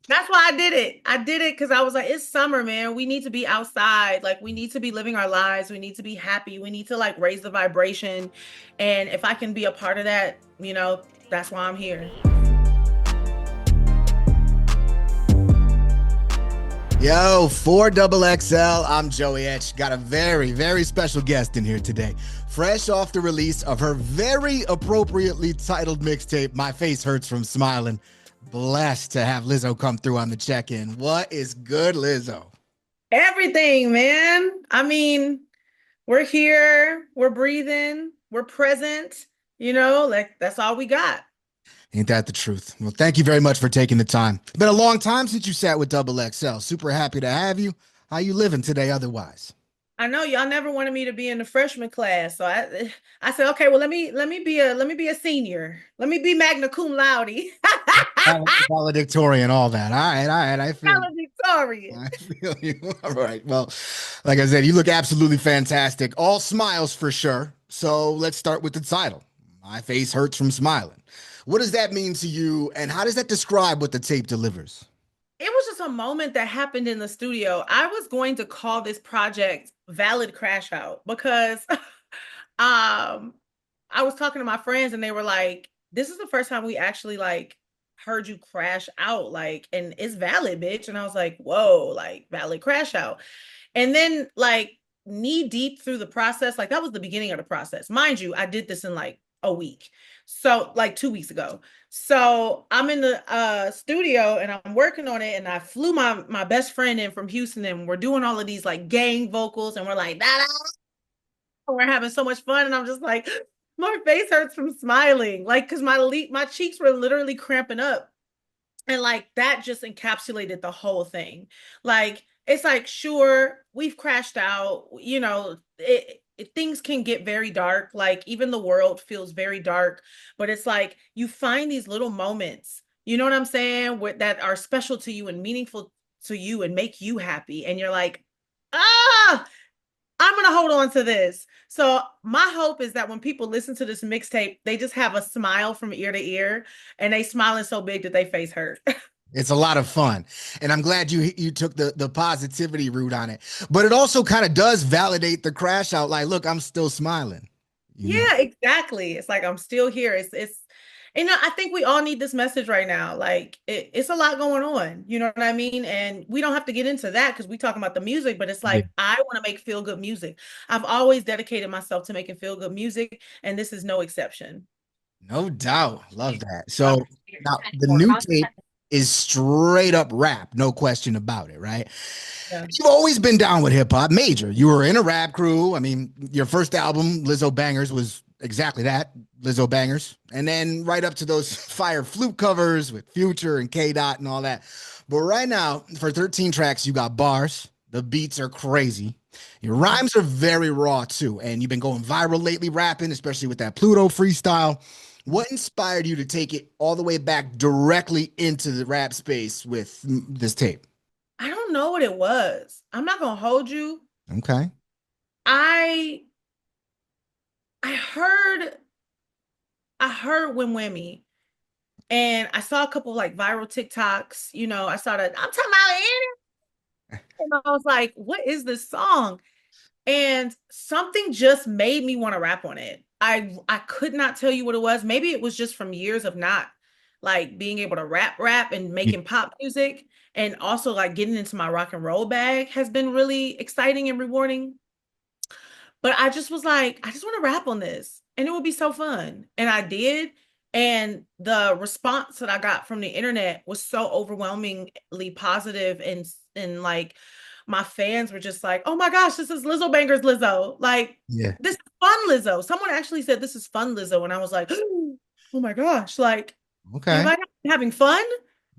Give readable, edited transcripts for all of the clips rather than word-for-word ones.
That's why I did it. I did it because I was like, it's summer, man. We need to be outside. Like, we need to be living our lives. We need to be happy. We need to like raise the vibration. And if I can be a part of that, that's why I'm here. Yo, 4XXL, I'm Joey Etch. Got a very, very special guest in here today. Fresh off the release of her very appropriately titled mixtape, My Face Hurts from Smiling. Blessed to have Lizzo come through on the check-in. What is good, Lizzo? Everything, man. I mean, we're here, we're breathing, we're present, like that's all we got. Ain't that the truth? Well, thank you very much for taking the time. It's been a long time since you sat with Double XL. Super happy to have you. How you living today otherwise? I know y'all never wanted me to be in the freshman class, so I said, okay, well let me be a senior. Let me be magna cum laude. Valedictorian, all that. All right. I feel Valedictorian. I feel you. All right. Well, like I said, you look absolutely fantastic. All smiles for sure. So let's start with the title. My face hurts from smiling. What does that mean to you? And how does that describe what the tape delivers? It was just a moment that happened in the studio. I was going to call this project Valid Crash Out because I was talking to my friends and they were like, this is the first time we actually like heard you crash out, like, and it's valid, bitch. And I was like, whoa, like valid crash out. And then like knee deep through the process, like that was the beginning of the process. Mind you, I did this in like a week. So like 2 weeks ago. So I'm in the studio and I'm working on it. And I flew my best friend in from Houston and we're doing all of these like gang vocals and we're like, da, da, we're having so much fun. And I'm just like, my face hurts from smiling. Like, cause my cheeks were literally cramping up. And like that just encapsulated the whole thing. Like, it's like, sure, we've crashed out, things can get very dark. Like, even the world feels very dark, but it's like you find these little moments, you know what I'm saying, that are special to you and meaningful to you and make you happy. And you're like, ah, I'm gonna hold on to this. So my hope is that when people listen to this mixtape, they just have a smile from ear to ear, and they smiling so big that they face hurt. It's a lot of fun. And I'm glad you took the positivity route on it. But it also kind of does validate the crash out. Like, look, I'm still smiling, you know? Yeah, exactly. It's like I'm still here. I think we all need this message right now. Like it's a lot going on. You know what I mean? And we don't have to get into that because we talking about the music, but it's Yeah. like I want to make feel good music. I've always dedicated myself to making feel good music, and this is no exception. No doubt. Love that. So now the new tape is straight up rap, no question about it, right? Yeah. You've always been down with hip hop, major. You were in a rap crew. I mean, your first album, Lizzo Bangers, was exactly that, Lizzo Bangers. And then right up to those fire flute covers with Future and K Dot and all that. But right now, for 13 tracks, you got bars. The beats are crazy. Your rhymes are very raw too. And you've been going viral lately rapping, especially with that Pluto freestyle. What inspired you to take it all the way back directly into the rap space with this tape? I don't know what it was. I'm not gonna hold you. Okay. I I heard I heard Wim Wimmy and I saw a couple of like viral TikToks. I saw that I'm talking about it. And I was like, what is this song? And something just made me want to rap on it. I could not tell you what it was. Maybe it was just from years of not like being able to rap and Yeah. making pop music, and also like getting into my rock and roll bag has been really exciting and rewarding. But I just was like, I just want to rap on this and it would be so fun. And I did. And the response that I got from the internet was so overwhelmingly positive, and like my fans were just like, oh my gosh, this is Lizzo Bangers Lizzo. Like, Yeah. this is fun Lizzo. Someone actually said this is fun Lizzo. And I was like, oh my gosh, like, have Okay. I been having fun?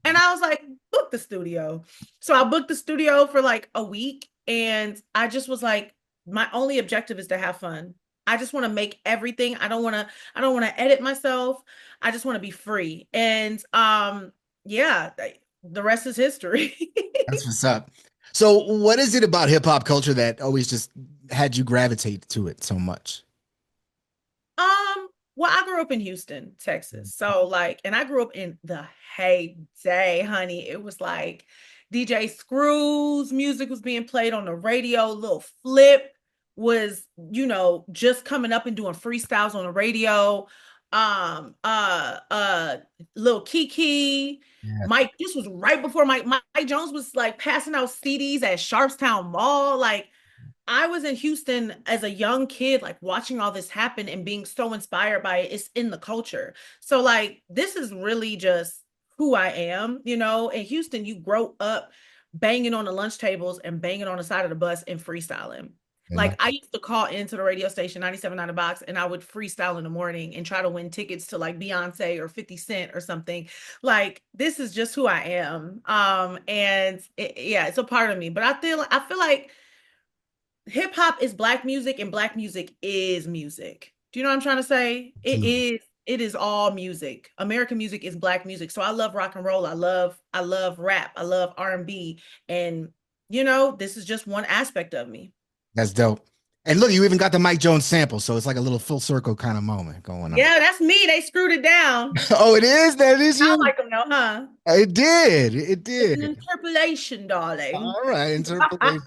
And I was like, book the studio. So I booked the studio for like a week. And I just was like, my only objective is to have fun. I just want to make everything. I don't want to edit myself. I just want to be free. And yeah, the rest is history. That's what's up. So, what is it about hip hop culture that always just had you gravitate to it so much? um Well, I grew up in Houston, Texas. So like, and I grew up in the heyday, honey. It was like DJ Screws, music was being played on the radio. Lil Flip was, just coming up and doing freestyles on the radio. Um, uh, uh, Lil Kiki, Yeah. Mike. This was right before Mike Jones was like passing out CDs at Sharpstown Mall. Like I was in Houston as a young kid, like watching all this happen and being so inspired by it. It's in the culture. So, like, this is really just who I am. In Houston, you grow up banging on the lunch tables and banging on the side of the bus and freestyling. You Like, know, I used to call into the radio station 97.9 The Box and I would freestyle in the morning and try to win tickets to like Beyonce or 50 Cent or something. Like, this is just who I am. And yeah, it's a part of me. But I feel like hip hop is black music and black music is music. Do you know what I'm trying to say? absolutely. It is all music. American music is black music. So I love rock and roll. I love rap. I love R&B. And this is just one aspect of me. That's dope. And look, you even got the Mike Jones sample, so it's like a little full circle kind of moment going on. Yeah, that's me. They screwed it down. Oh, it is. That is I you. like them though, huh? It did. It It's an did. interpolation, darling. All right, interpolation.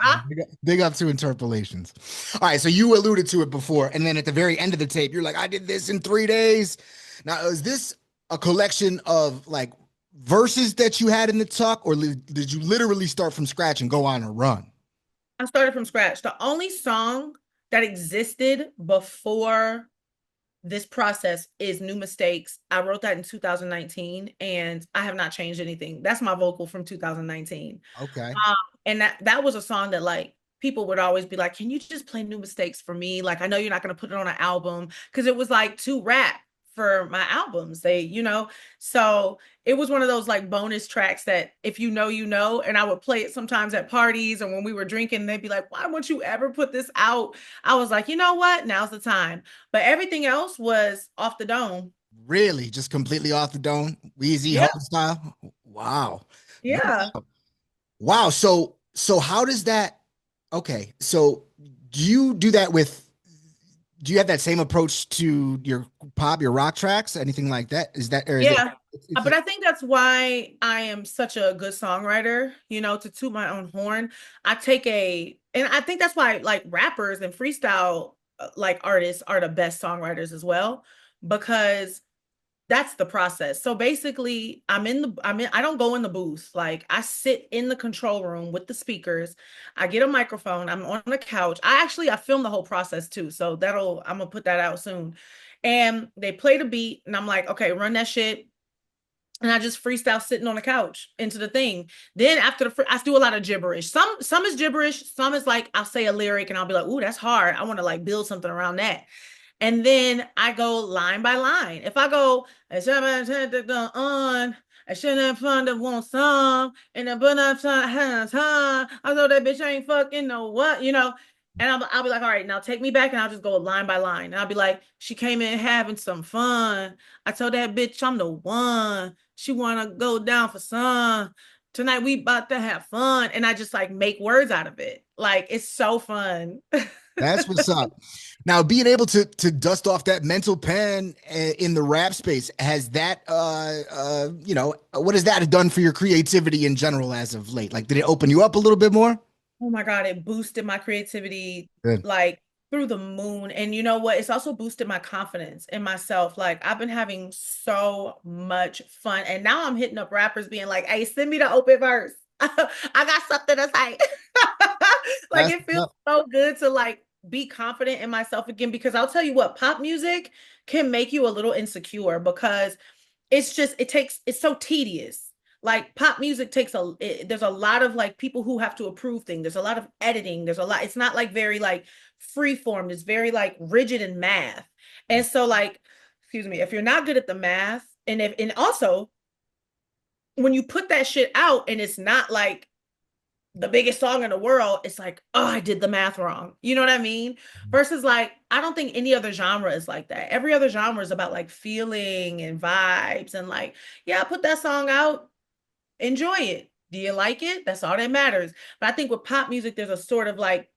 Big up to interpolations. All right, so you alluded to it before, and then at the very end of the tape, you're like, "I did this in 3 days." Now, is this a collection of like verses that you had in the tuck, or did you literally start from scratch and go on a run? I started from scratch. The only song that existed before this process is New Mistakes. I wrote that in 2019 and I have not changed anything. That's my vocal from 2019. Okay. Um, and that was a song that like people would always be like, "Can you just play New Mistakes for me? Like I know you're not going to put it on an album because it was like too rap for my albums." So it was one of those like bonus tracks that if you know, and I would play it sometimes at parties and when we were drinking, they'd be like, "Why won't you ever put this out?" I was like, you know what? Now's the time. But everything else was off the dome. Really, just completely off the dome, Wheezy Yeah. Home style. Wow. No Yeah. doubt. Wow. So how does that? Okay. So do you do that with? Do you have that same approach to your pop, your rock tracks, anything like that? Is that, or is it? Yeah. It's But like, I think that's why I am such a good songwriter, to toot my own horn. And I think that's why like rappers and freestyle like artists are the best songwriters as well, because that's the process. So basically, I don't go in the booth. Like I sit in the control room with the speakers. I get a microphone. I'm on the couch. I film the whole process too. So I'm gonna put that out soon. And they play the beat and I'm like, "Okay, run that shit." And I just freestyle sitting on the couch into the thing. Then after I do a lot of gibberish. Some is gibberish, some is like I'll say a lyric and I'll be like, "Ooh, that's hard. I want to like build something around that." And then I go line by line. If I go, I should have on, I shouldn't have fun to want some, and then but I'm trying time. I know that bitch ain't fucking know what. And I'll be like, all right, now take me back, and I'll just go line by line. And I'll be like, she came in having some fun. I told that bitch I'm the one. She wanna go down for some. Tonight we about to have fun. And I just like make words out of it. Like it's so fun. that's what's up. Now, being able to dust off that mental pen in the rap space, has that what has that done for your creativity in general as of late? Like, did it open you up a little bit more? Oh my God, it boosted my creativity Good. like through the moon. And you know what? It's also boosted my confidence in myself. Like I've been having so much fun. And now I'm hitting up rappers being like, "Hey, send me the open verse. I got something to say." Like That's it feels so good to like be confident in myself again because I'll tell you what, pop music can make you a little insecure because it's so tedious. Like pop music there's a lot of like people who have to approve things. There's a lot of editing. It's not like very like free form. It's very like rigid in math. And so like, excuse me, if you're not good at the math and also when you put that shit out and it's not like the biggest song in the world, it's like, "Oh, I did the math wrong." You know what I mean? Versus like, I don't think any other genre is like that. Every other genre is about like feeling and vibes and like, yeah, put that song out, enjoy it. Do you like it? That's all that matters. But I think with pop music, there's a sort of like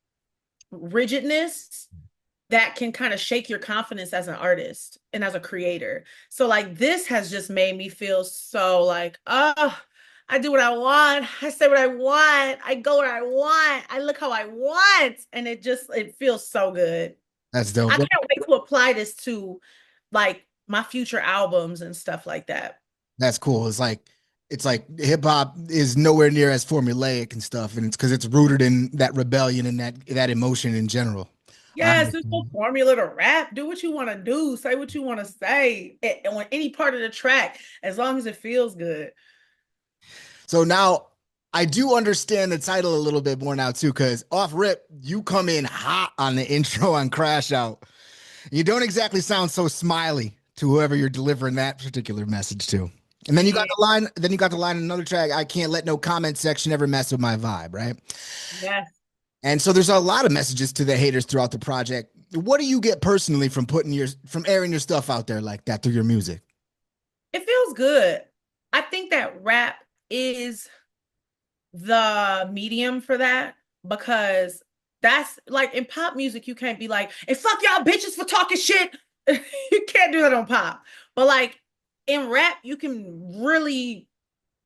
rigidness that can kind of shake your confidence as an artist and as a creator. So like this has just made me feel so like, oh, I do what I want. I say what I want. I go where I want. I look how I want. And it feels so good. That's I dope. can't wait to apply this to like my future albums and stuff like that. That's cool. It's like hip hop is nowhere near as formulaic and stuff, and it's because it's rooted in that rebellion and that emotion in general. I Yes, there's no understand. formula to rap. Do what you want to do. Say what you want to say. On any part of the track, as long as it feels good. So now I do understand the title a little bit more now too, because off rip, you come in hot on the intro on Crash Out. You don't exactly sound so smiley to whoever you're delivering that particular message to. And then you got Yeah. the line, then you got the line in another track, I can't let no comment section ever mess with my vibe, right? Yes. And so there's a lot of messages to the haters throughout the project. What do you get personally from from airing your stuff out there like that through your music? It feels good. I think that rap is the medium for that because that's like in pop music, you can't be like, and fuck y'all bitches for talking shit. You can't do that on pop. But like in rap, you can really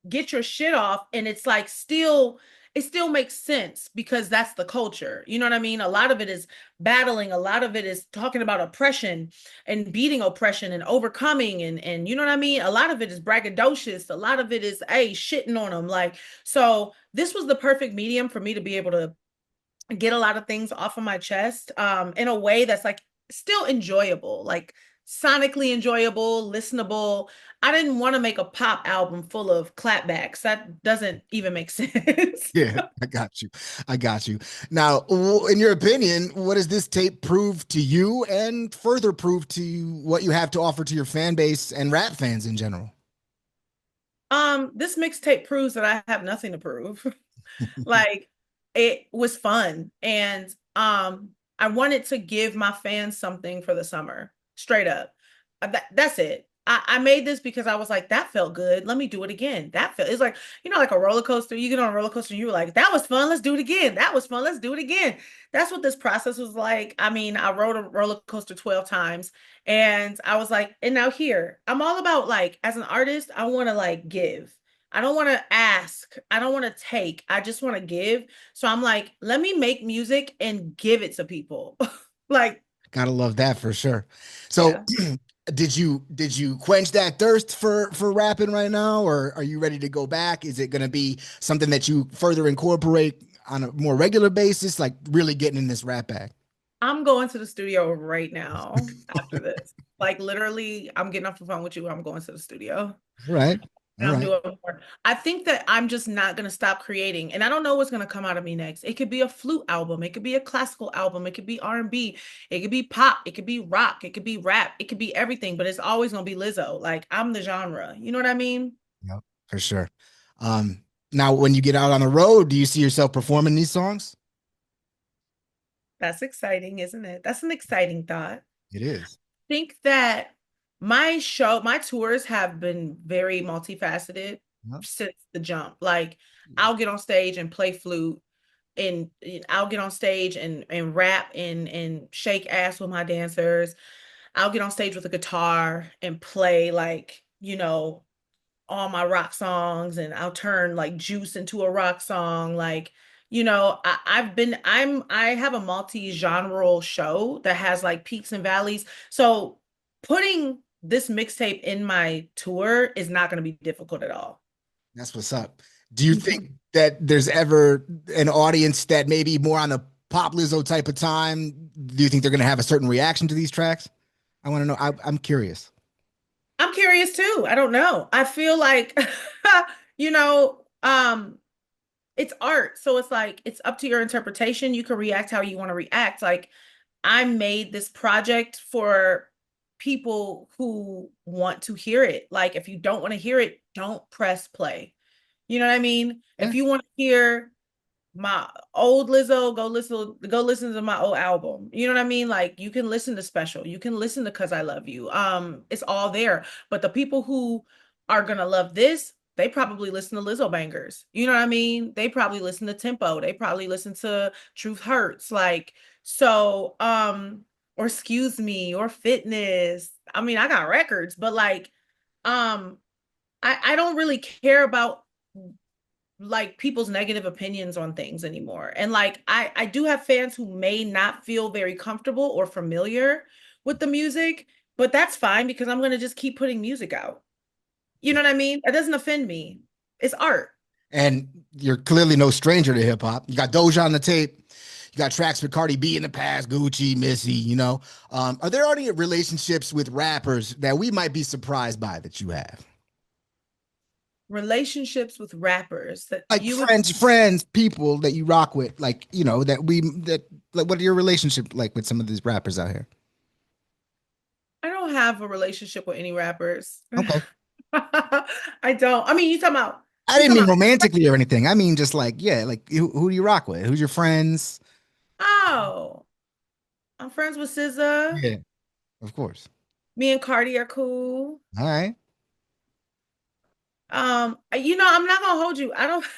get your shit off and it's like still it still makes sense because that's the culture. You know what I mean? A lot of it is battling, a lot of it is talking about oppression and beating oppression and overcoming and you know what I mean? A lot of it is braggadocious, a lot of it is hey, shitting on them like so this was the perfect medium for me to be able to get a lot of things off of my chest in a way that's like still enjoyable, like sonically enjoyable, listenable. I didn't want to make a pop album full of clapbacks. That doesn't even make sense. Yeah, I got you. I got you. Now, in your opinion, what does this tape prove to you and further prove to you what you have to offer to your fan base and rap fans in general? This mixtape proves that I have nothing to prove. Like it was fun and I wanted to give my fans something for the summer. Straight up. That's it. I made this because I was like, that felt good. Let me do it again. That felt it's like, you know, like a roller coaster. You get on a roller coaster and you were like, that was fun. Let's do it again. That was fun. Let's do it again. That's what this process was like. I mean, I rode a roller coaster 12 times and I was like, and now here, I'm all about like, as an artist, I want to like give. I don't want to ask. I don't want to take. I just want to give. So I'm like, let me make music and give it to people. Like, Gotta love that for sure. So, yeah. did you quench that thirst for rapping right now, or are you ready to go back? Is it gonna be something that you further incorporate on a more regular basis, like really getting in this rap bag? I'm going to the studio right now after this. Like literally, I'm getting off the phone with you. I'm going to the studio. All right, all And I'm right. doing more. I think that I'm just not going to stop creating. And I don't know what's going to come out of me next. It could be a flute album. It could be a classical album. It could be R&B. It could be pop. It could be rock. It could be rap. It could be everything, but it's always going to be Lizzo. Like I'm the genre. You know what I mean? Yep, for sure. Um, Now when you get out on the road, do you see yourself performing these songs? That's exciting, isn't it? That's an exciting thought. It is. Think that my tours have been very multifaceted Yep. since the jump. Like I'll get on stage and play flute and I'll get on stage and rap and shake ass with my dancers. I'll get on stage with a guitar and play like, you know, all my rock songs and I'll turn like Juice into a rock song. Like, you know, I have a multi-genreal show that has like peaks and valleys. So putting this mixtape in my tour is not going to be difficult at all. That's what's up. Do you think that there's ever an audience that maybe more on the pop Lizzo type of time? Do you think they're going to have a certain reaction to these tracks? I want to know. I'm curious. I'm curious too. I don't know. I feel like, you know, it's art. So it's like, it's up to your interpretation. You can react how you want to react. Like, I made this project for people who want to hear it. Like, if you don't want to hear it, don't press play. You know what I mean? Yeah, If you want to hear my old Lizzo, go listen to my old album. You know what I mean? Like you can listen to Special, you can listen to Cause I Love You. It's all there. But the people who are gonna love this, they probably listen to Lizzo bangers. You know what I mean? They probably listen to Tempo. They probably listen to Truth Hurts. Like so, or excuse me or fitness. I mean, I got records, but like um I don't really care about like people's negative opinions on things anymore. And like I do have fans who may not feel very comfortable or familiar with the music, but that's fine because I'm going to just keep putting music out. You know what I mean? It doesn't offend me. It's art. And you're clearly no stranger to hip hop. You got Doja on the tape. You got tracks with Cardi B in the past, Gucci, Missy, you know. Are there any relationships with rappers that we might be surprised by that you have? Relationships with rappers that Like you would friends, people that you rock with, like, you know, that like what are your relationship like with some of these rappers out here? I don't have a relationship with any rappers. Okay. I don't. I mean, I you didn't talking mean about romantically or anything. I mean just like, yeah, like who do you rock with? Who's your friends? oh, I'm friends with SZA. Yeah, of course. Me and Cardi are cool. All right. I'm not gonna hold you. I don't have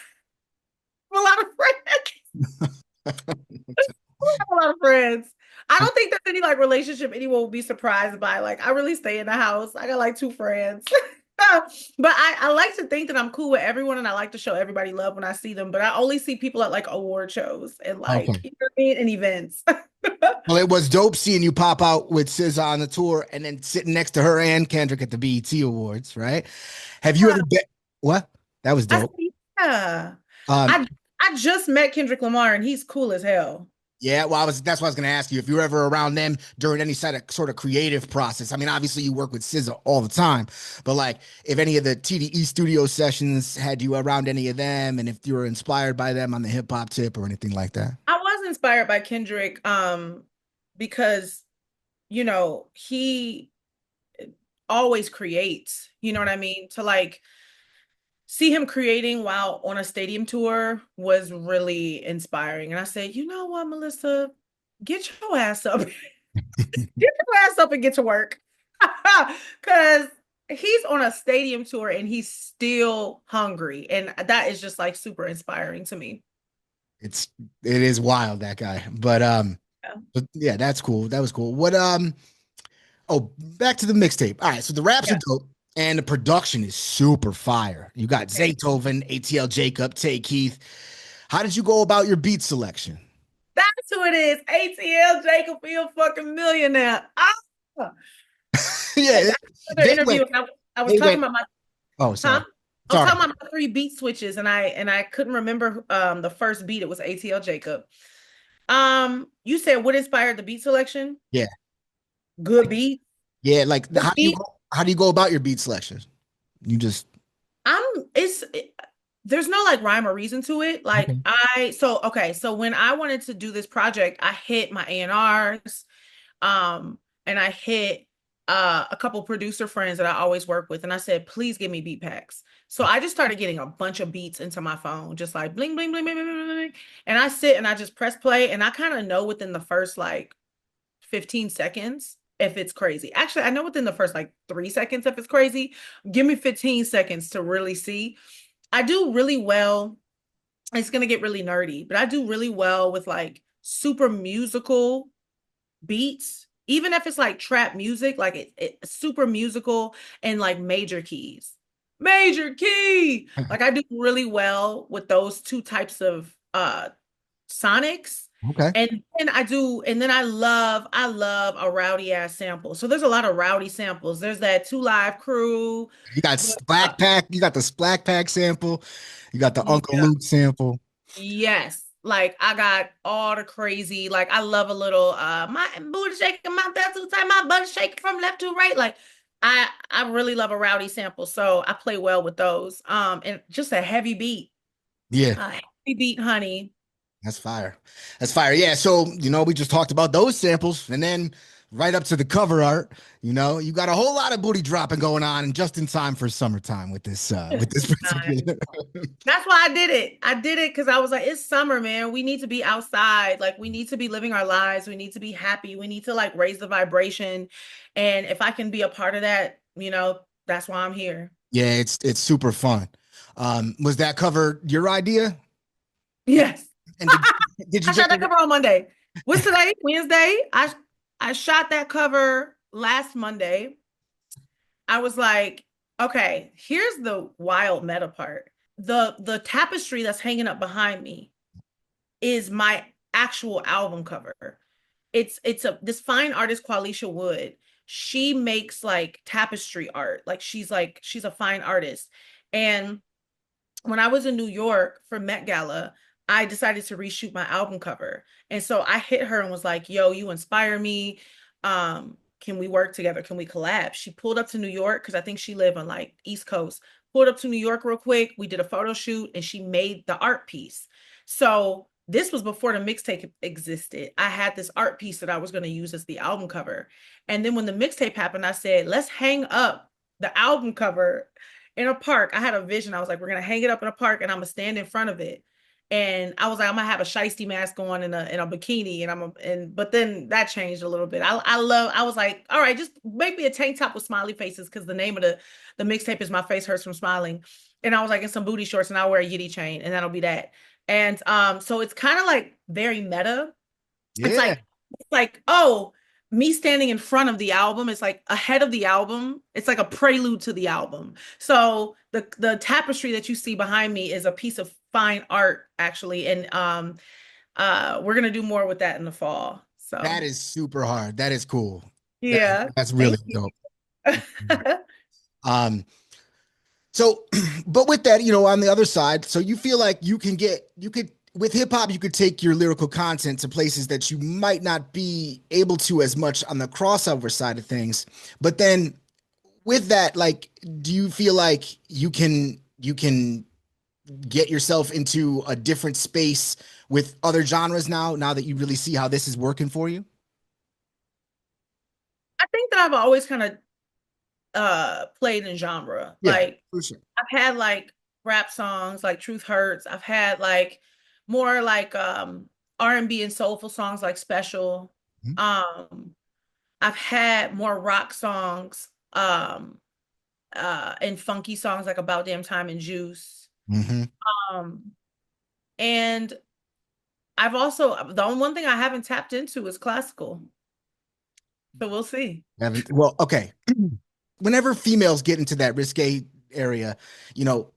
a lot of friends. I have a lot of friends. I don't think there's any like relationship anyone will be surprised by. Like, I really stay in the house. I got like two friends. But I like to think that I'm cool with everyone and I like to show everybody love when I see them. But I only see people at like award shows and like, Okay. you know what I mean, and events. Well, it was dope seeing you pop out with SZA on the tour and then sitting next to her and Kendrick at the BET Awards, right? Have you ever been? What? That was I dope. see, yeah. Um, I just met Kendrick Lamar and he's cool as hell. yeah, well, that's what I was gonna ask you. If you were ever around them during any sort of creative process. I mean, obviously you work with SZA all the time, but like if any of the TDE studio sessions had you around any of them, and if you were inspired by them on the hip hop tip or anything like that. I was inspired by Kendrick because he always creates, you know what I mean? To like see him creating while on a stadium tour was really inspiring. And I said, you know what, Melissa, get your ass up. Get your ass up and get to work. Because he's on a stadium tour and he's still hungry. And that is just like super inspiring to me. It's it is wild that guy, Yeah. but yeah, that's cool. That was cool. Oh, back to the mixtape. All right, so the raps are Yeah. dope and the production is super fire. You got Zaytoven, ATL Jacob, Tay Keith. How did you go about your beat selection? That's who it is. ATL Jacob be a fucking millionaire. Ah! Yeah, Another they interview. went, I was they talking went. about my Oh, huh? sorry. I was Sorry. talking about my three beat switches, and I couldn't remember the first beat. It was ATL Jacob. You said what inspired the beat selection? Yeah. Good beat. Yeah, like Good beat. how do you go about your beat selection? You just I'm it's it- there's no like rhyme or reason to it. Like okay. so when I wanted to do this project, I hit my A&Rs, and I hit a couple producer friends that I always work with, and I said, please give me beat packs. So I just started getting a bunch of beats into my phone, just like bling bling bling bling bling bling, bling. And I sit and I just press play, and I kind of know within the first like 15 seconds if it's crazy. Actually, I know within the first like 3 seconds if it's crazy. Give me 15 seconds to really see. I do really well. It's gonna get really nerdy, but I do really well with like super musical beats, even if it's like trap music, like it's super musical and like major keys. Major key. Like I do really well with those two types of sonics. Okay. And then I love a rowdy ass sample. So there's a lot of rowdy samples. There's that Two Live Crew. You got Uh, Splack Pack, you got the Splack Pack sample, you got the Uncle yeah. Luke sample. Yes. Like I got all the crazy, like I love a little my booty shaking, my belt too tight, my butt shaking from left to right. Like I really love a rowdy sample. So I play well with those. And just a heavy beat. Yeah. A heavy beat, honey. That's fire. That's fire. Yeah. So, we just talked about those samples and then right up to the cover art, you got a whole lot of booty dropping going on and just in time for summertime with this particular. That's why I did it. I did it because I was like, it's summer, man. We need to be outside. Like, we need to be living our lives. We need to be happy. We need to like raise the vibration. And if I can be a part of that, that's why I'm here. Yeah, it's super fun. Was that cover your idea? Yes. And did you I shot get that the cover on Monday. What's today? Wednesday. I shot that cover last Monday. I was like, okay, here's the wild meta part. The tapestry that's hanging up behind me is my actual album cover. It's a this fine artist Qualisha Wood. She makes like tapestry art. She's a fine artist. And when I was in New York for Met Gala, I decided to reshoot my album cover. And so I hit her and was like, yo, you inspire me. Can we work together? Can we collab? She pulled up to New York because I think she lived on like East Coast. Pulled up to New York real quick. We did a photo shoot and she made the art piece. So this was before the mixtape existed. I had this art piece that I was going to use as the album cover. And then when the mixtape happened, I said, let's hang up the album cover in a park. I had a vision. I was like, we're gonna hang it up in a park, and I'm gonna stand in front of it. And I was like, I'm gonna have a shiesty mask on and a bikini, and but then that changed a little bit. I was like, all right, just make me a tank top with smiley faces because the name of the mixtape is My Face Hurts from Smiling. And I was like, in some booty shorts, and I'll wear a yitty chain, and that'll be that. And so it's kind of like very meta. It's Yeah, like oh, me standing in front of the album is like ahead of the album. It's like a prelude to the album. So the tapestry that you see behind me is a piece of fine art actually, and we're gonna do more with that in the fall. that So is super hard. That is cool. That, yeah, that's really thank you. dope. Um, so, but with that, on the other side, so you feel like you could, with hip hop, you could take your lyrical content to places that you might not be able to as much on the crossover side of things. But then with that, like, do you feel like you can get yourself into a different space with other genres now that you really see how this is working for you? I think that I've always kind of played in genre. Yeah, Like for sure. I've had like rap songs like Truth Hurts. I've had like more like R&B and soulful songs like Special. Um I've had more rock songs and funky songs like About Damn Time and Juice. Mm-hmm. Um and I've also the only one thing I haven't tapped into is classical. So we'll see. Well, okay. Whenever females get into that risque area, you know,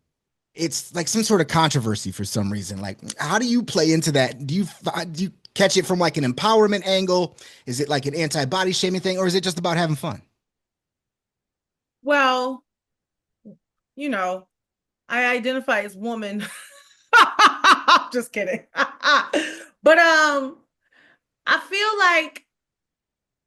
it's like some sort of controversy for some reason. Like, how do you play into that? Do you catch it from like an empowerment angle? Is it like an anti-body shaming thing, or is it just about having fun? Well, you know, I identify as woman. I'm just kidding. But I feel like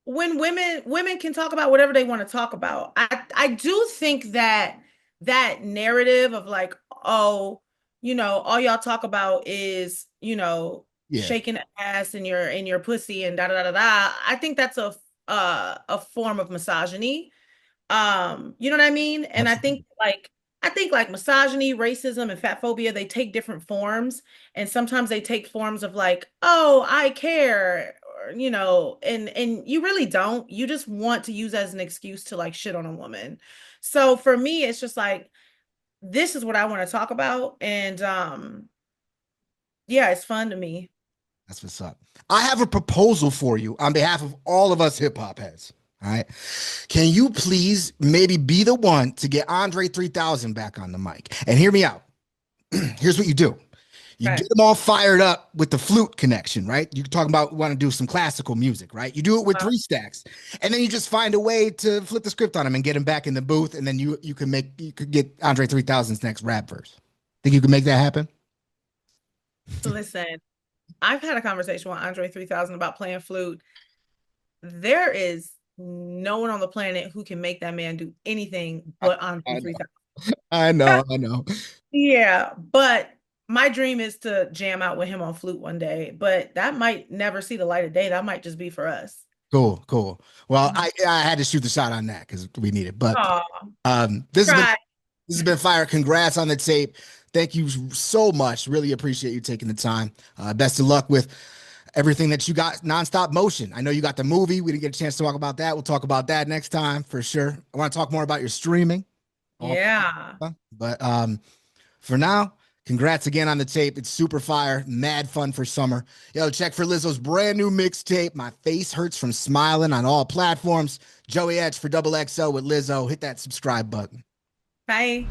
when women can talk about whatever they want to talk about. I do think that that narrative of like, oh, all y'all talk about is, Yeah, shaking ass in your pussy and da da da da da. I think that's a form of misogyny. You know what I mean? And absolutely. I think like misogyny, racism, and fat phobia, they take different forms. And sometimes they take forms of like, oh, I care, or, and you really don't. You just want to use as an excuse to like shit on a woman. So for me, it's just like, this is what I want to talk about. And yeah, it's fun to me. That's what's up. I have a proposal for you on behalf of all of us hip hop heads. All right. Can you please maybe be the one to get Andre 3000 back on the mic? And hear me out. Here's what you do. You Okay. get them all fired up with the flute connection, right? You talk about want to do some classical music, right? You do it with Uh, three stacks, and then you just find a way to flip the script on him and get him back in the booth, and then you could get Andre 3000's next rap verse. Think you could make that happen? Listen, I've had a conversation with Andre 3000 about playing flute. There is no one on the planet who can make that man do anything I, but Andre I know, 3000. I know, I know. Yeah, but my dream is to jam out with him on flute one day, but that might never see the light of day. That might just be for us. Cool, cool. Well, Mhm. I had to shoot the shot on that because we need it. But Aw, this has been try. fire. Congrats on the tape. Thank you so much. Really appreciate you taking the time. Best of luck with everything that you got nonstop motion. I know you got the movie. We didn't get a chance to talk about that. We'll talk about that next time for sure. I want to talk more about your streaming. All, Yeah. but for now, Congrats again on the tape. It's super fire, mad fun for summer. Yo, check for Lizzo's brand new mixtape. My face hurts from smiling on all platforms. Joey Etch for Double XL with Lizzo. Hit that subscribe button. Bye.